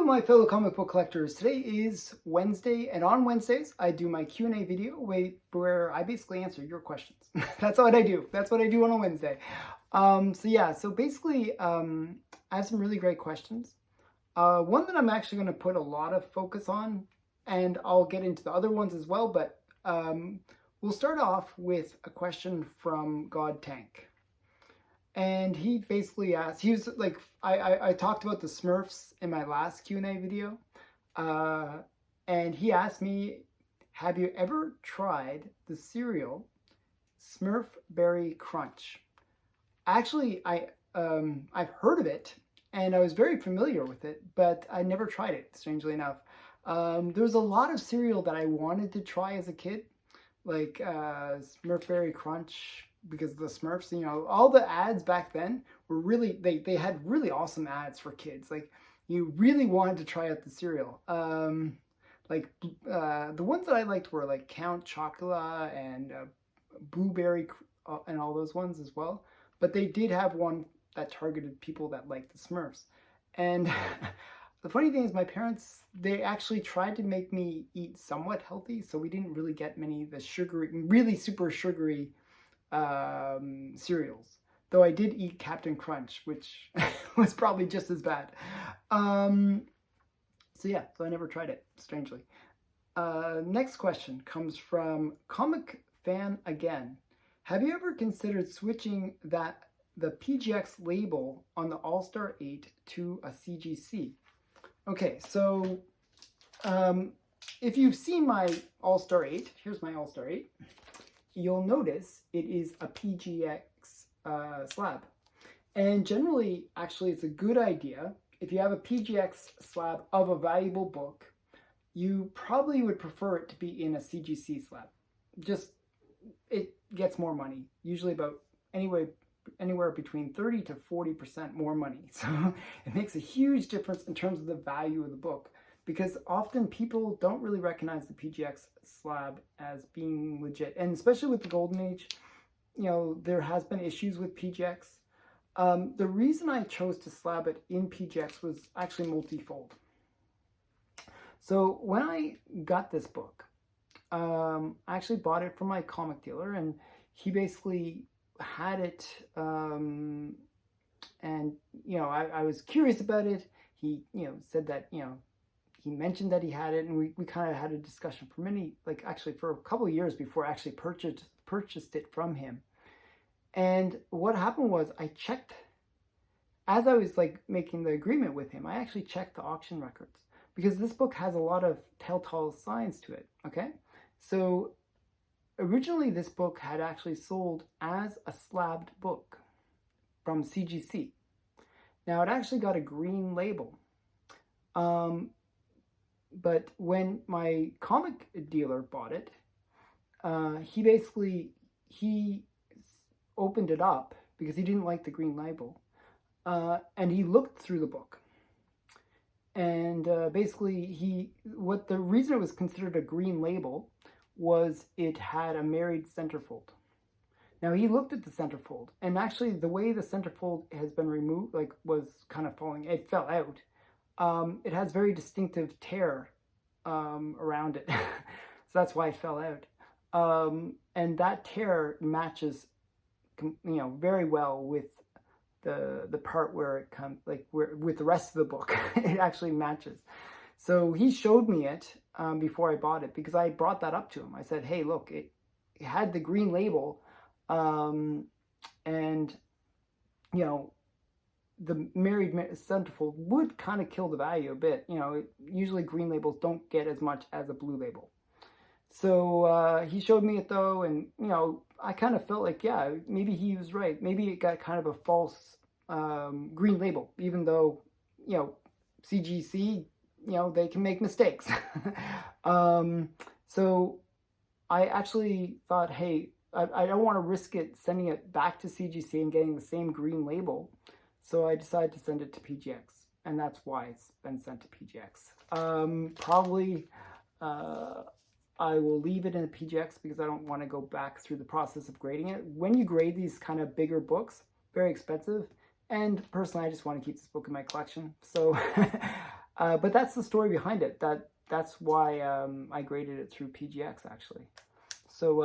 my fellow comic book collectors. Today is Wednesday, and on Wednesdays I do my Q&A video where I basically answer your questions. That's what I do. That's what I do on a Wednesday. So basically I have some really great questions. One that I'm actually going to put a lot of focus on, and I'll get into the other ones as well, but we'll start off with a question from God Tank. And he basically asked, he was like, I talked about the Smurfs in my last Q&A video. And he asked me, have you ever tried the cereal Smurf Berry Crunch? Actually, I've heard of it, and I was very familiar with it, but I never tried it, strangely enough. There was a lot of cereal that I wanted to try as a kid, like Smurf Berry Crunch, because of the Smurfs. You know, all the ads back then were really, they had really awesome ads for kids. Like, you really wanted to try out the cereal. The ones that I liked were like Count Chocula and Blueberry and all those ones as well. But they did have one that targeted people that liked the Smurfs. And the funny thing is, my parents, they actually tried to make me eat somewhat healthy, so we didn't really get many of the sugary, really super sugary cereals. Though I did eat Captain Crunch, which was probably just as bad. So I never tried it, strangely. Next question comes from Comic Fan Again. Have you ever considered switching the PGX label on the All-Star 8 to a CGC? Okay, so if you've seen my All-Star 8, here's my All-Star 8, you'll notice it is a PGX slab. And generally, actually, it's a good idea. If you have a PGX slab of a valuable book, you probably would prefer it to be in a CGC slab. Just, it gets more money, usually about anywhere between 30 to 40% more money. So it makes a huge difference in terms of the value of the book, because often people don't really recognize the PGX slab as being legit. And especially with the Golden Age, you know, there has been issues with PGX. The reason I chose to slab it in PGX was actually multifold. So when I got this book, I actually bought it from my comic dealer, and he basically had it, and you know, I was curious about it. He, you know, said that, you know, he mentioned that he had it, and we kind of had a discussion for for a couple of years before I actually purchased it from him. And what happened was, I checked, as I was like making the agreement with him, I actually checked the auction records, because this book has a lot of telltale signs to it. Okay, so originally this book had actually sold as a slabbed book from CGC. Now it actually got a green label. But when my comic dealer bought it, he opened it up because he didn't like the green label, and he looked through the book. And basically, the reason it was considered a green label was it had a married centerfold. Now he looked at the centerfold, and actually the way the centerfold has been removed, like, was kind of falling, it fell out. It has very distinctive tear around it, so that's why it fell out. And that tear matches, you know, very well with the part where it comes, like, with the rest of the book. It actually matches. So he showed me it before I bought it, because I brought that up to him. I said, hey, look, it had the green label, and you know, the married centerfold would kind of kill the value a bit. You know, usually green labels don't get as much as a blue label. So he showed me it though, and you know, I kind of felt like, yeah, maybe he was right. Maybe it got kind of a false green label, even though, you know, CGC, you know, they can make mistakes. So I actually thought, hey, I don't want to risk it sending it back to CGC and getting the same green label. So I decided to send it to PGX, and that's why it's been sent to PGX. Probably I will leave it in a PGX because I don't want to go back through the process of grading it. When you grade these kind of bigger books, very expensive, and personally I just want to keep this book in my collection. So But that's the story behind it. That's why I graded it through PGX actually. So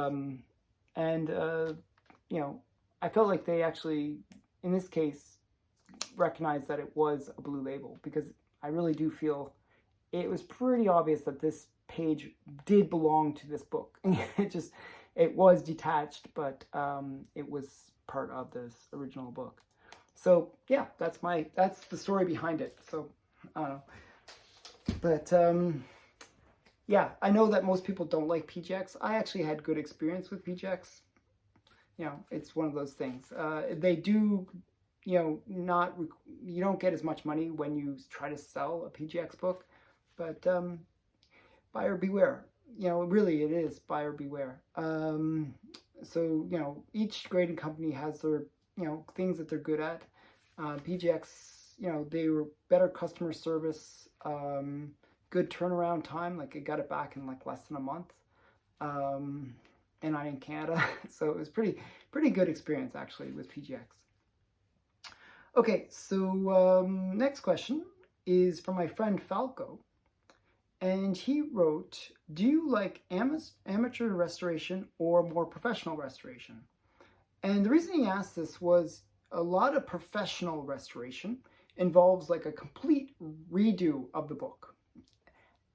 and you know, I felt like they actually, in this case, recognized that it was a blue label, because I really do feel it was pretty obvious that this page did belong to this book. It was detached, but it was part of this original book. So yeah, that's the story behind it. So I don't know, but yeah, I know that most people don't like PGX. I actually had good experience with PGX. You know, it's one of those things. They do, you know, not you don't get as much money when you try to sell a PGX book, but buyer beware. You know, really, it is buyer beware. So you know, each grading company has their, you know, things that they're good at. PGX, you know, they were better customer service, good turnaround time. Like I got it back in like less than a month. And I'm in Canada, so it was pretty good experience actually with PGX. Okay, so next question is from my friend Falco, and he wrote, do you like amateur restoration or more professional restoration? And the reason he asked this was a lot of professional restoration involves like a complete redo of the book.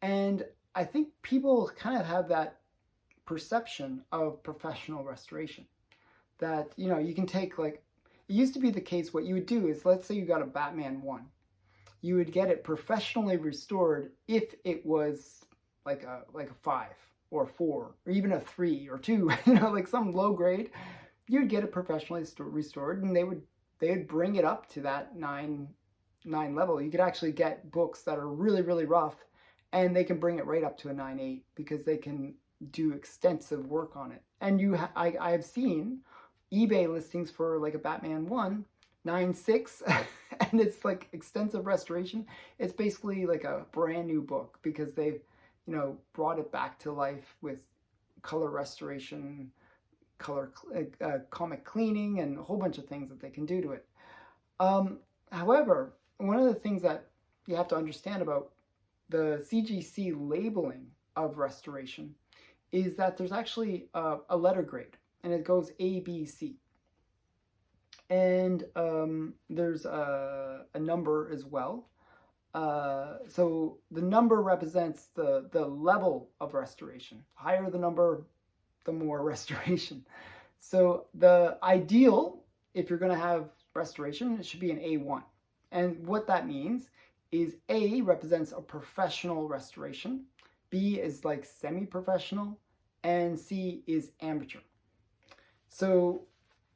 And I think people kind of have that perception of professional restoration, that, you know, you can take, like, it used to be the case, what you would do is, let's say you got a Batman 1, you would get it professionally restored if it was like a 5 or a 4 or even a 3 or 2, you know, like some low grade. You'd get it professionally restored, and they would bring it up to that 9 level. You could actually get books that are really rough, and they can bring it right up to a 9.8 because they can do extensive work on it. And I have seen eBay listings for like a Batman 1 9.6 and it's like extensive restoration. It's basically like a brand new book because they've, you know, brought it back to life with color restoration, color comic cleaning, and a whole bunch of things that they can do to it. However, one of the things that you have to understand about the CGC labeling of restoration is that there's actually a letter grade, and it goes A, B, C. And there's a number as well. So the number represents the level of restoration. Higher the number, the more restoration. So the ideal, if you're going to have restoration, it should be an A1. And what that means is A represents a professional restoration, B is like semi-professional, and C is amateur. So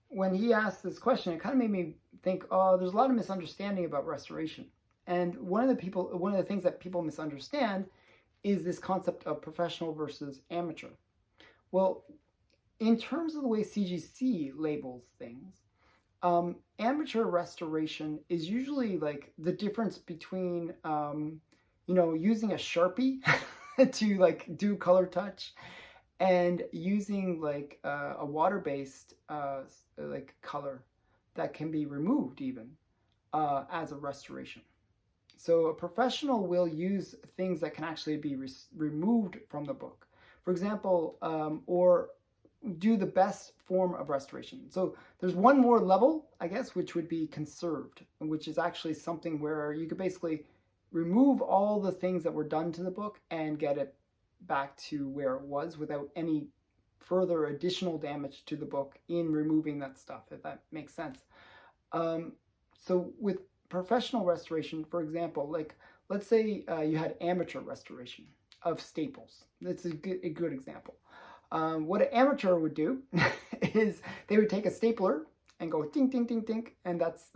when he asked this question, it kind of made me think, oh, there's a lot of misunderstanding about restoration. And one of the things that people misunderstand is this concept of professional versus amateur. Well, in terms of the way CGC labels things, amateur restoration is usually like the difference between, you know, using a Sharpie to like do color touch and using like a water-based like color that can be removed even as a restoration. So a professional will use things that can actually be removed from the book. For example, or do the best form of restoration. So there's one more level, I guess, which would be conserved, which is actually something where you could basically remove all the things that were done to the book and get it back to where it was without any further additional damage to the book in removing that stuff, if that makes sense. So with professional restoration, for example, like let's say you had amateur restoration of staples. That's a good example. What an amateur would do is they would take a stapler and go ding, ding, ding, ding, and that's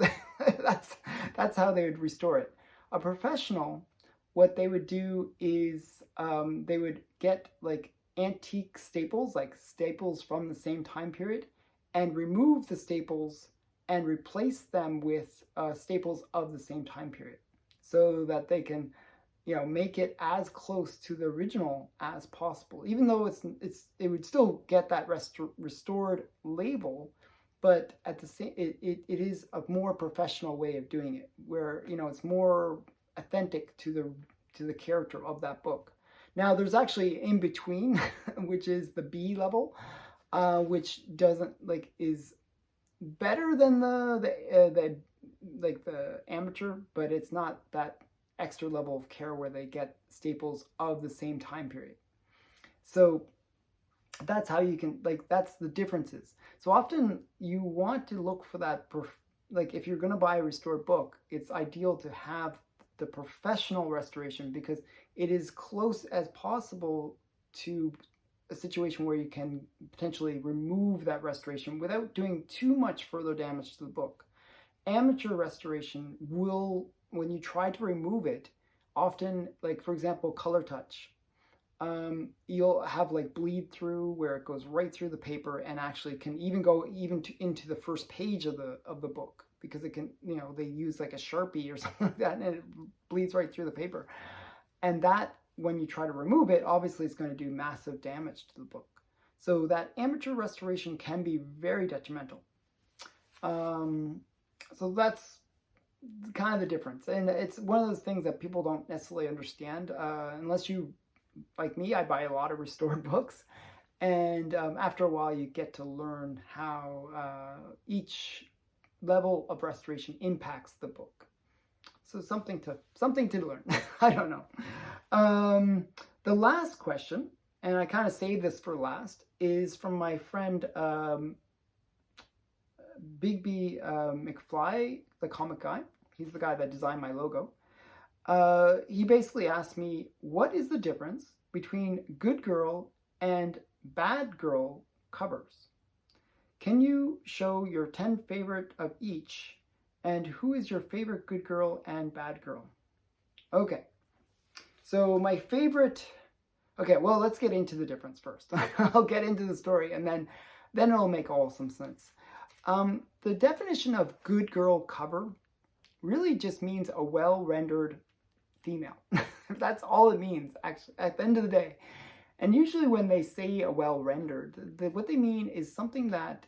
that's how they would restore it. A professional, what they would do is they would get like antique staples, like staples from the same time period, and remove the staples and replace them with staples of the same time period, so that they can, you know, make it as close to the original as possible. Even though it would still get that restored label, but at the same, it is a more professional way of doing it, where, you know, it's more authentic to the character of that book. Now there's actually in between, which is the B level, which doesn't like is better than the like the amateur, but it's not that extra level of care where they get staples of the same time period. So that's how you can like that's the differences. So often you want to look for that like if you're going to buy a restored book, it's ideal to have the professional restoration because it is close as possible to a situation where you can potentially remove that restoration without doing too much further damage to the book. Amateur restoration will, when you try to remove it, often, like for example, color touch, you'll have like bleed through where it goes right through the paper and actually can even go into the first page of the book because it can, you know, they use like a Sharpie or something like that and it bleeds right through the paper. And that, when you try to remove it, obviously it's going to do massive damage to the book. So that amateur restoration can be very detrimental. So that's kind of the difference. And it's one of those things that people don't necessarily understand unless you, like me, I buy a lot of restored books. And after a while, you get to learn how each level of restoration impacts the book. So something to learn. I don't know. The last question, and I kind of saved this for last, is from my friend Bigby McFly, the comic guy. He's the guy that designed my logo. He basically asked me, what is the difference between Good Girl and Bad Girl covers? Can you show your 10 favorite of each? And who is your favorite Good Girl and Bad Girl? Okay, so my favorite... Okay, well, let's get into the difference first. I'll get into the story and then it'll make all some sense. The definition of Good Girl cover really just means a well-rendered female. That's all it means, actually, at the end of the day. And usually when they say a well-rendered, what they mean is something that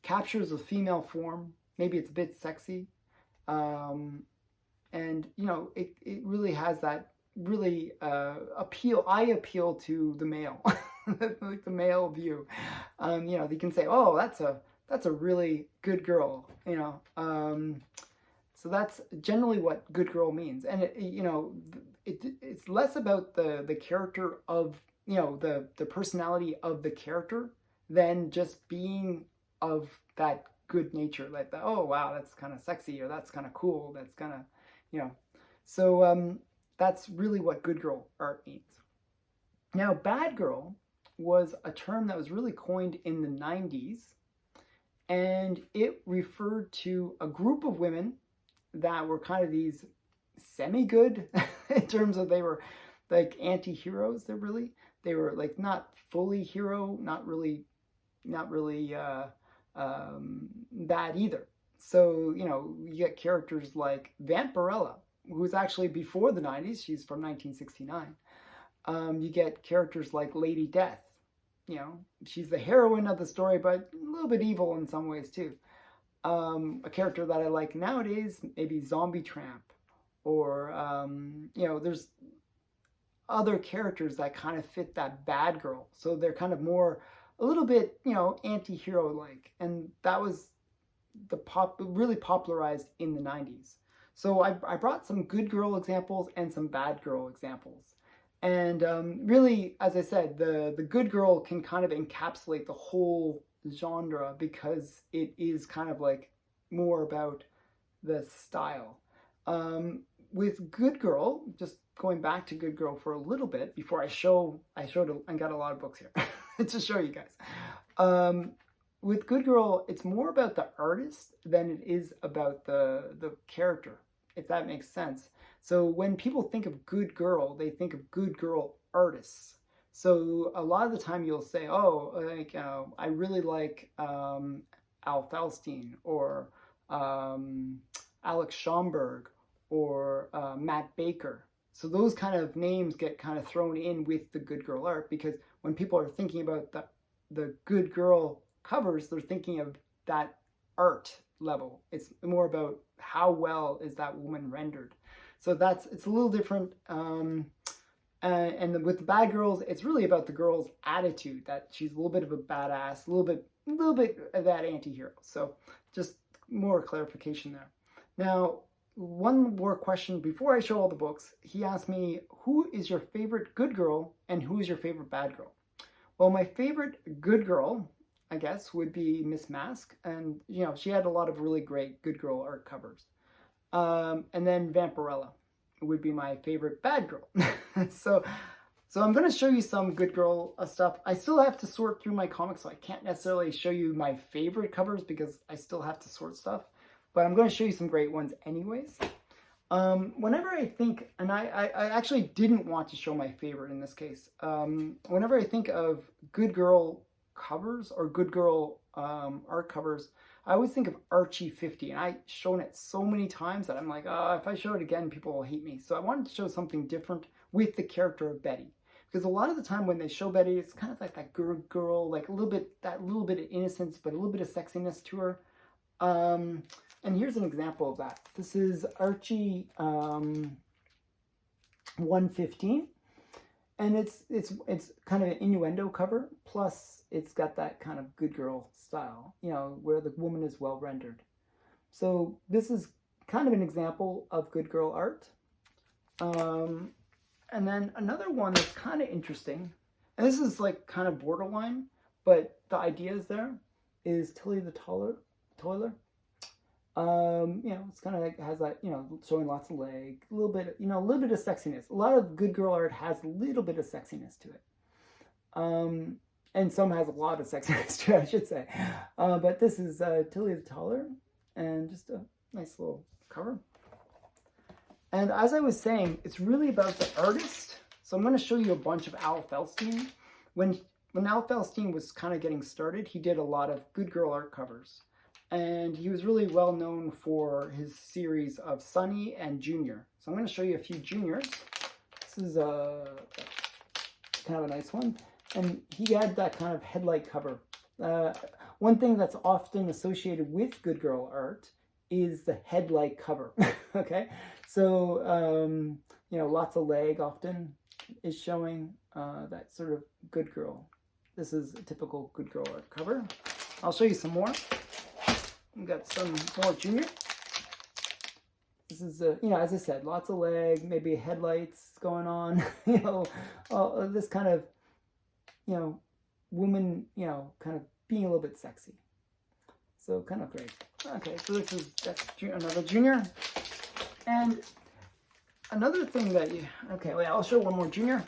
captures a female form. Maybe it's a bit sexy. And, you know, it really has that really appeal. I appeal to the male, like the male view. You know, they can say, oh, that's a really good girl, you know. So that's generally what good girl means. And, you know, it's less about the character of, you know, the personality of the character than just being of that good nature. Like, that, oh, wow, that's kind of sexy, or that's kind of cool. That's kind of, you know. So that's really what good girl art means. Now, bad girl was a term that was really coined in the 90s. And it referred to a group of women that were kind of these semi-good in terms of they were like anti-heroes. They were like not fully hero, not really bad either. So, you know, you get characters like Vampirella, who's actually before the 90s. She's from 1969. You get characters like Lady Death. You know, she's the heroine of the story, but a little bit evil in some ways too. A character that I like nowadays, maybe Zombie Tramp, or, you know, there's other characters that kind of fit that bad girl. So they're kind of more, a little bit, you know, anti-hero-like. And that was really popularized in the 90s. So I brought some good girl examples and some bad girl examples. And really, as I said, the good girl can kind of encapsulate the whole genre because it is kind of like more about the style. With Good Girl, just going back to Good Girl for a little bit before I got a lot of books here to show you guys. With Good Girl, it's more about the artist than it is about the character, if that makes sense. So when people think of good girl, they think of good girl artists. So a lot of the time you'll say, oh, like, I really like Al Falstein, or Alex Schomburg, or Matt Baker. So those kind of names get kind of thrown in with the good girl art, because when people are thinking about the good girl covers, they're thinking of that art level. It's more about how well is that woman rendered. So it's a little different. And with the bad girls, it's really about the girl's attitude, that she's a little bit of a badass, a little bit of that anti-hero. So just more clarification there. Now, one more question before I show all the books. He asked me, who is your favorite good girl and who is your favorite bad girl? Well, my favorite good girl, I guess, would be Miss Mask. And, you know, she had a lot of really great good girl art covers. And then Vampirella would be my favorite bad girl. So I'm going to show you some good girl stuff. I still have to sort through my comics, so I can't necessarily show you my favorite covers because I still have to sort stuff. But I'm going to show you some great ones anyways. Whenever I think, and I actually didn't want to show my favorite in this case. Whenever I think of good girl covers or good girl art covers, I always think of Archie 50, and I've shown it so many times that I'm like, oh, if I show it again, people will hate me. So I wanted to show something different with the character of Betty. Because a lot of the time when they show Betty, it's kind of like that good girl, like that little bit of innocence, but a little bit of sexiness to her. And here's an example of that. This is Archie 115. And it's kind of an innuendo cover, plus it's got that kind of good girl style, you know, where the woman is well rendered. So this is kind of an example of good girl art. And then another one that's kind of interesting, and this is like kind of borderline, but the idea is there, is Tilly the Toiler. You know, it's kind of like, has that, you know, showing lots of leg, a little bit, you know, a little bit of sexiness. A lot of good girl art has a little bit of sexiness to it. And some has a lot of sexiness to it, I should say. But this is Tilly the Toiler, and just a nice little cover. And as I was saying, it's really about the artist. So I'm going to show you a bunch of Al Feldstein. When Al Feldstein was kind of getting started, he did a lot of good girl art covers. And he was really well known for his series of Sunny and Junior. So I'm going to show you a few juniors. This is kind of a nice one. And he had that kind of headlight cover. One thing that's often associated with good girl art is the headlight cover. Okay, so you know, lots of leg often is showing that sort of good girl. This is a typical good girl art cover. I'll show you some more. We've got some more junior. This is, you know, as I said, lots of leg, maybe headlights going on, you know, this kind of, you know, woman, you know, kind of being a little bit sexy. So kind of great. Okay, so that's another junior. And another thing that okay, wait, I'll show one more junior,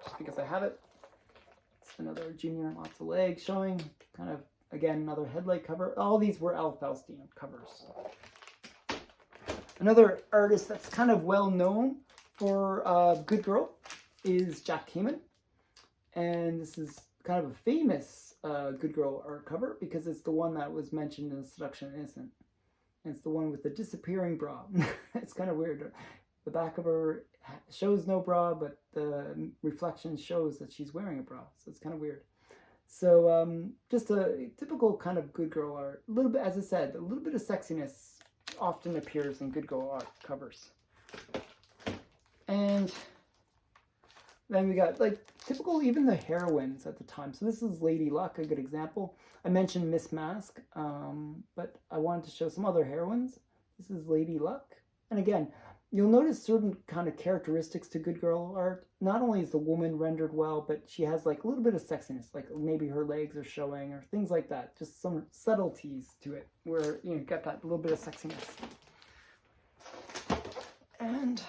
just because I have it. It's another junior, lots of legs showing, kind of, again, another headlight cover. All these were Al Feldstein covers. Another artist that's kind of well known for Good Girl is Jack Kamen. And this is kind of a famous Good Girl art cover because it's the one that was mentioned in Seduction and Innocent. And it's the one with the disappearing bra. It's kind of weird. The back of her shows no bra, but the reflection shows that she's wearing a bra. So it's kind of weird. So just a typical kind of good girl art. A little bit, as I said, a little bit of sexiness often appears in good girl art covers. And then we got like typical, even the heroines at the time. So this is Lady Luck, a good example. I mentioned Miss Mask, but I wanted to show some other heroines. This is Lady Luck. And again, you'll notice certain kind of characteristics to good girl art. Not only is the woman rendered well, but she has like a little bit of sexiness, like maybe her legs are showing or things like that. Just some subtleties to it where you got that little bit of sexiness. And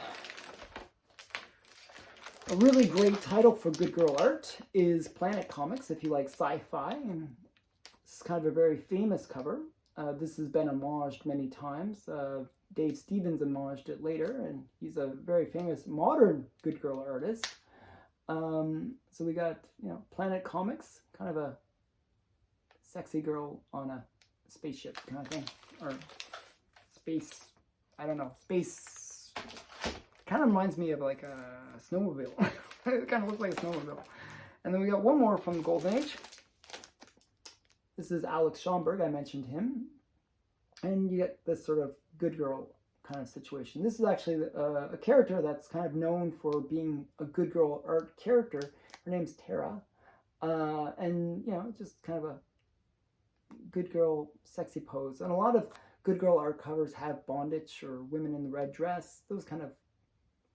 a really great title for good girl art is Planet Comics, if you like sci-fi. And this is kind of a very famous cover. This has been homaged many times. Dave Stevens homaged it later, and he's a very famous modern good girl artist. So we got, you know, Planet Comics, kind of a sexy girl on a spaceship kind of thing, or space, I don't know, space, kind of reminds me of like a snowmobile. It kind of looks like a snowmobile. And then we got one more from the Golden Age. This is Alex Schomburg, I mentioned him. And you get this sort of good girl kind of situation. This is actually a character that's kind of known for being a good girl art character. Her name's Tara. And, you know, just kind of a good girl sexy pose. And a lot of good girl art covers have bondage or women in the red dress, those kind of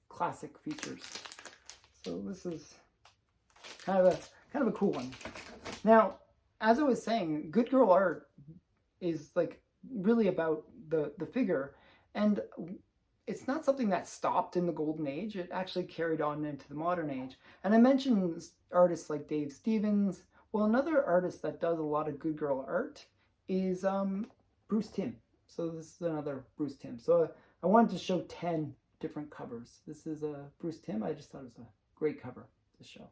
classic features. So this is kind of a cool one. Now, as I was saying, good girl art is like really about the figure, and it's not something that stopped in the golden age. It actually carried on into the modern age. And I mentioned artists like Dave Stevens. Well, another artist that does a lot of good girl art is Bruce Timm. So this is another Bruce Timm. So I wanted to show 10 different covers. This is Bruce Timm. I just thought it was a great cover to show.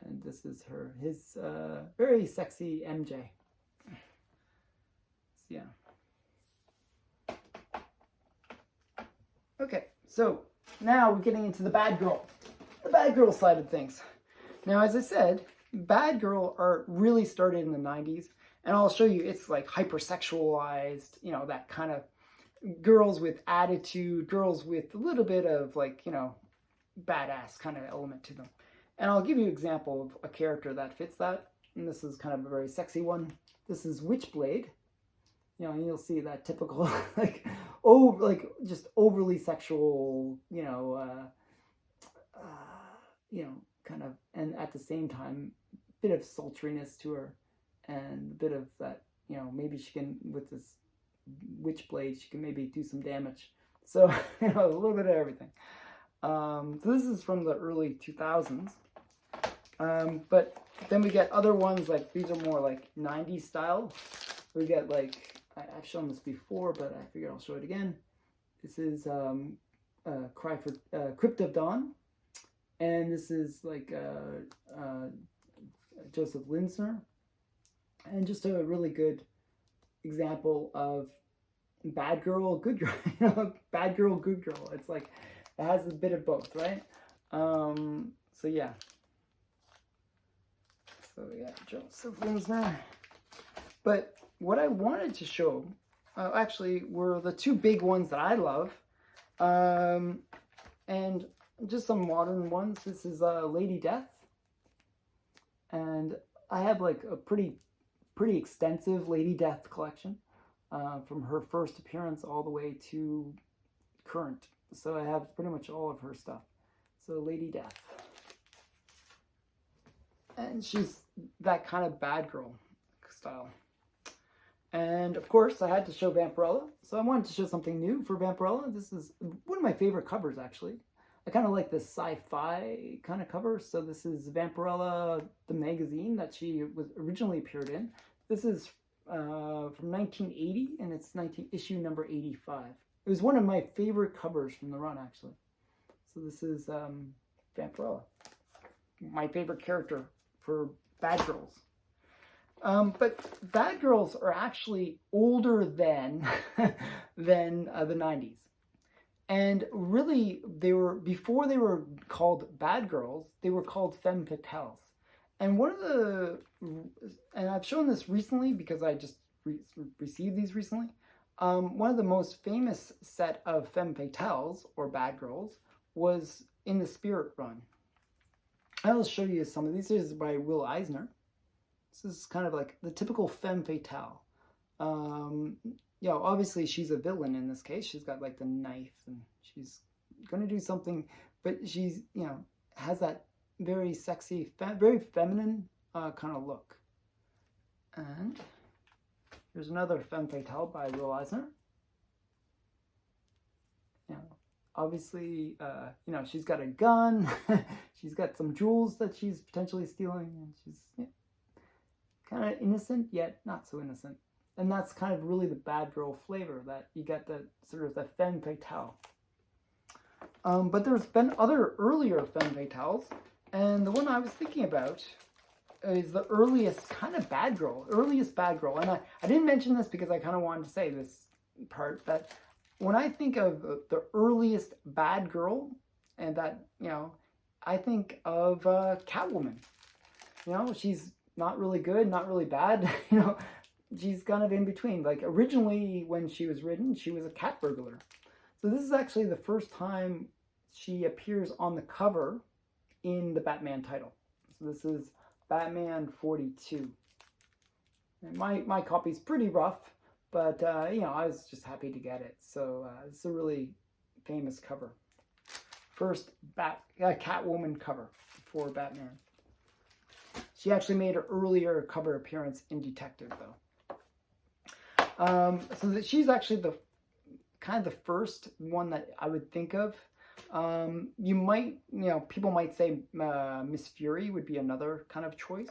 And this is his very sexy MJ. So, yeah. Okay, so now we're getting into the bad girl side of things. Now, as I said, bad girl art really started in the 90s, and I'll show you it's like hypersexualized, you know, that kind of girls with attitude, girls with a little bit of like, you know, badass kind of element to them. And I'll give you an example of a character that fits that, and this is kind of a very sexy one. This is Witchblade. You know, and you'll see that typical, like just overly sexual, you know, kind of, and at the same time, bit of sultriness to her, and a bit of that, you know, maybe she can, with this Witchblade, she can maybe do some damage. So, you know, a little bit of everything. So this is from the early 2000s. But then we get other ones, like these are more like 90s style. We get like, I've shown this before, but I figured I'll show it again. This is Cry for Crypt of Dawn, and this is like Joseph Linsner, and just a really good example of bad girl, good girl. You know, bad girl, good girl. It's like it has a bit of both, right? So yeah. So yeah, Joseph Linsner. But what I wanted to show, actually, were the two big ones that I love, and just some modern ones. This is Lady Death, and I have like a pretty extensive Lady Death collection, from her first appearance all the way to current. So I have pretty much all of her stuff. So Lady Death, and she's that kind of bad girl style. And of course, I had to show Vampirella, so I wanted to show something new for Vampirella. This is one of my favorite covers, actually. I kind of like this sci-fi kind of cover. So this is Vampirella, the magazine that she was originally appeared in. This is from 1980, and it's issue number 85. It was one of my favorite covers from the run, actually. So this is Vampirella, my favorite character for bad girls. But bad girls are actually older than the 90s. And really, before they were called bad girls, they were called femme fatales. And and I've shown this recently because I just received these recently. One of the most famous set of femme fatales, or bad girls, was in the Spirit run. I'll show you some of these. This is by Will Eisner. This is kind of like the typical femme fatale. You know, obviously she's a villain in this case. She's got like the knife, and she's going to do something, but she's, you know, has that very sexy, very feminine kind of look. And here's another femme fatale by Will Eisner. You know, obviously, you know, she's got a gun. She's got some jewels that she's potentially stealing, and she's, yeah, kind of innocent, yet not so innocent. And that's kind of really the bad girl flavor, that you get the sort of the femme fatale. But there's been other earlier femme fatales, and the one I was thinking about is the earliest kind of bad girl, And I didn't mention this because I kind of wanted to say this part, that when I think of the earliest bad girl, and that, you know, I think of Catwoman. You know, she's not really good, not really bad. You know, she's kind of in between. Like originally when she was written, she was a cat burglar. So this is actually the first time she appears on the cover in the Batman title. So this is Batman 42. And my copy's pretty rough, but you know, I was just happy to get it. So it's a really famous cover. First Catwoman cover for Batman. She actually made her earlier cover appearance in Detective, though. So that she's actually the kind of the first one that I would think of. You might, you know, people might say Miss Fury would be another kind of choice,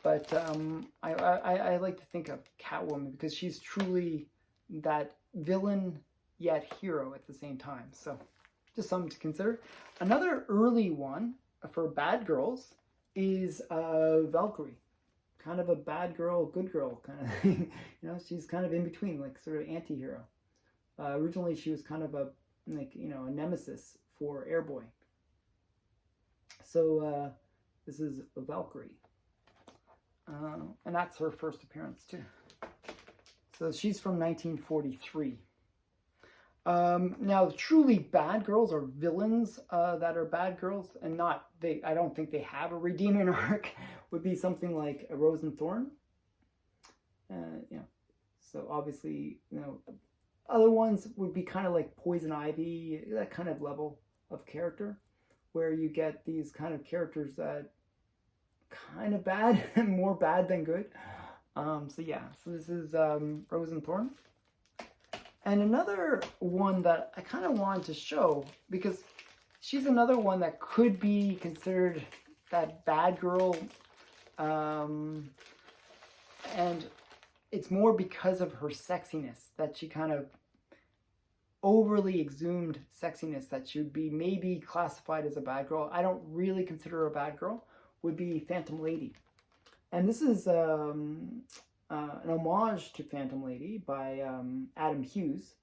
but I like to think of Catwoman because she's truly that villain yet hero at the same time. So just something to consider. Another early one for bad girls is Valkyrie. Kind of a bad girl, good girl kind of thing. You know, she's kind of in between, like sort of anti-hero. Originally, she was kind of a, like, you know, a nemesis for Airboy. So this is Valkyrie. And that's her first appearance too. So she's from 1943. Now, truly bad girls or villains that are bad girls and not, I don't think they have a redeeming arc, would be something like a Rose and Thorn. You know, so obviously, you know, other ones would be kind of like Poison Ivy, that kind of level of character, where you get these kind of characters that kind of bad, more bad than good. So yeah, so this is Rose and Thorn. And another one that I kind of wanted to show, because she's another one that could be considered that bad girl, and it's more because of her sexiness, that she kind of overly exhumed sexiness, that she would be maybe classified as a bad girl. I don't really consider her a bad girl, would be Phantom Lady. And this is an homage to Phantom Lady by Adam Hughes.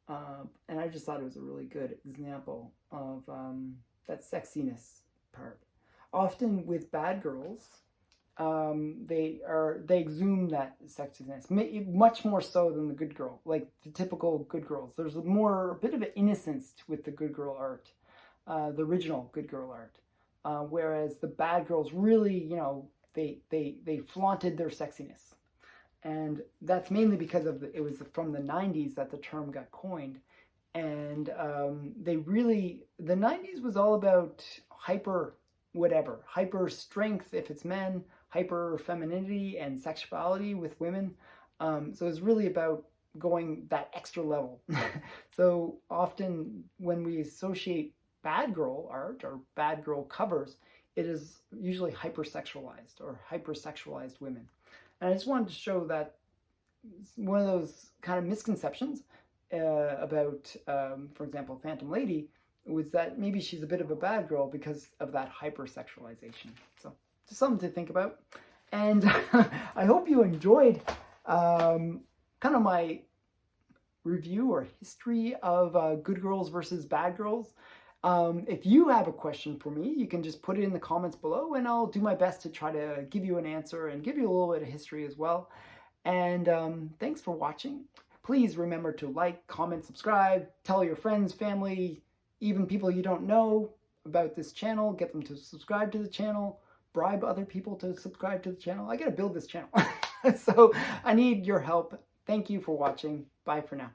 And I just thought it was a really good example of that sexiness part. Often with bad girls, they exhume that sexiness, much more so than the good girl, like the typical good girls. There's a bit of an innocence with the good girl art, the original good girl art. Whereas the bad girls really, you know, they flaunted their sexiness. And that's mainly because it was from the 90s that the term got coined. And the 90s was all about hyper strength if it's men, hyper femininity and sexuality with women. So it's really about going that extra level. So often when we associate bad girl art or bad girl covers, it is usually hypersexualized or hypersexualized women. And I just wanted to show that one of those kind of misconceptions about, for example, Phantom Lady, was that maybe she's a bit of a bad girl because of that hypersexualization. So just something to think about. And I hope you enjoyed kind of my review or history of good girls versus bad girls. If you have a question for me, you can just put it in the comments below and I'll do my best to try to give you an answer and give you a little bit of history as well. And thanks for watching. Please remember to like, comment, subscribe, tell your friends, family, even people you don't know about this channel, get them to subscribe to the channel, bribe other people to subscribe to the channel. I gotta build this channel. So I need your help. Thank you for watching. Bye for now.